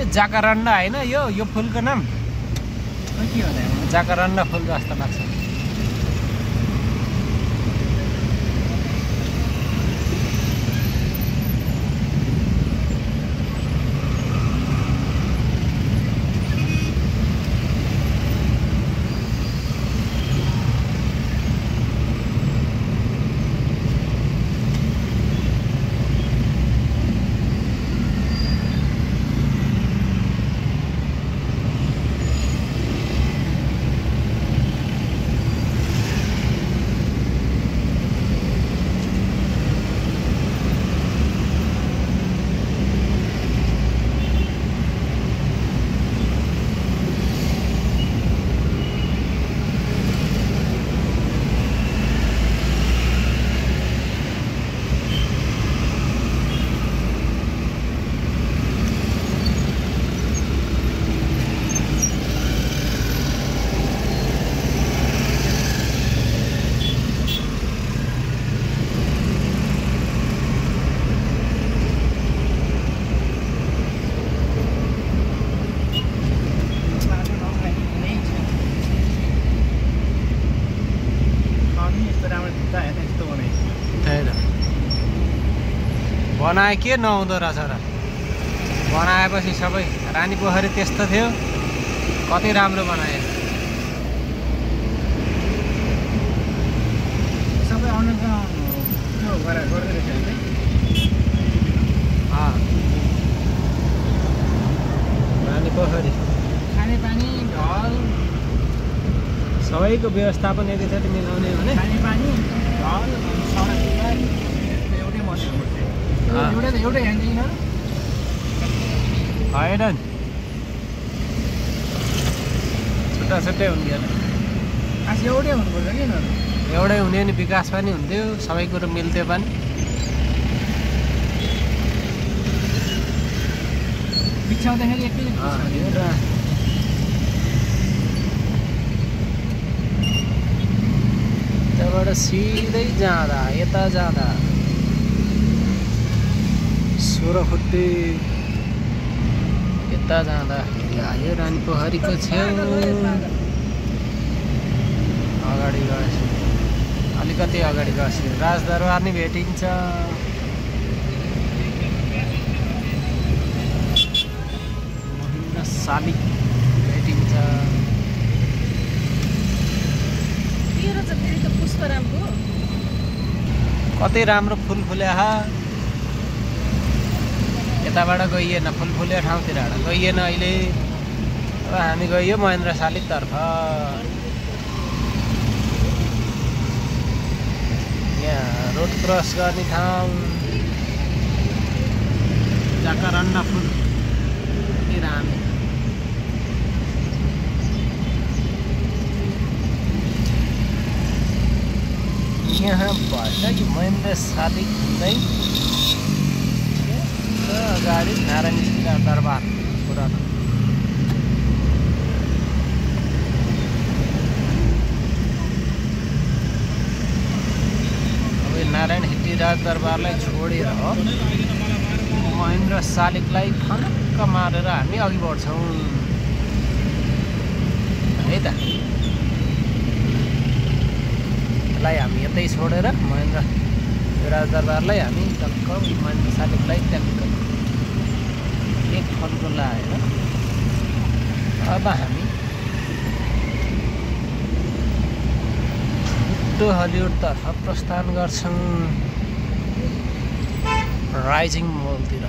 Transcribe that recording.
यो जाकारान्डा हैन यो फुलको नाम के होला जाकारान्डा फुल जस्तो लाग्छ बनाए के नहुँदो रहेछ र बनाएपछि सबै रानी पोखरी त्यस्तो थियो कति राम्रो बनाए सबै आउनु त त्यो गर्दै रहेछ नि रानी पोखरी खानेपानी ढल सबैको व्यवस्थापन एकैचोटि मिलाउने भने खानेपानी ढल सडक एउटै मसिन एउटै हेर्दैन होइन छुट्टा छुट्टै हुन्थ्यो खास एउटै हुनुपर्छ कि एउटै हुने नि विकास पनि हुन्थ्यो सबै कुरो मिल्थ्यो पनि बिछाउँदाखेरि एकै त्यहाँबाट सिधै जाँदा यता जाँदा 16 फुटे यता जाँदा यो रानी पोखरीको छेउ अगाडि गएपछि अलिकति अगाडि गएपछि राजदरबार नि भेटिन्छ शालिग भेटिन्छ कति राम्रो फुल फुल्या यताबाट गइएन फुल फुले ठाउँतिर गइएन अहिले अब हामी गइयो महेन्द्र शालिगतर्फ यहाँ रोड क्रस गर्ने ठाउँ जाकारान्डा फुल रामी यहाँबाट कि महेन्द्र शालिग हुँदै अगाडि नारायण दरबार पुरानो अब नारायण हिट्टीराज दरबारलाई छोडेर महेन्द्र शालिगलाई फनक्क मारेर हामी अघि बढ्छौँ है त यसलाई हामी यतै छोडेर महेन्द्र राजदरबारलाई हामी टक्क महेन्द्र शालिगलाई ट्याक्क एक फलको लाएर अब हामी हलिउडतर्फ प्रस्थान गर्छौँ राइजिङ मलतिर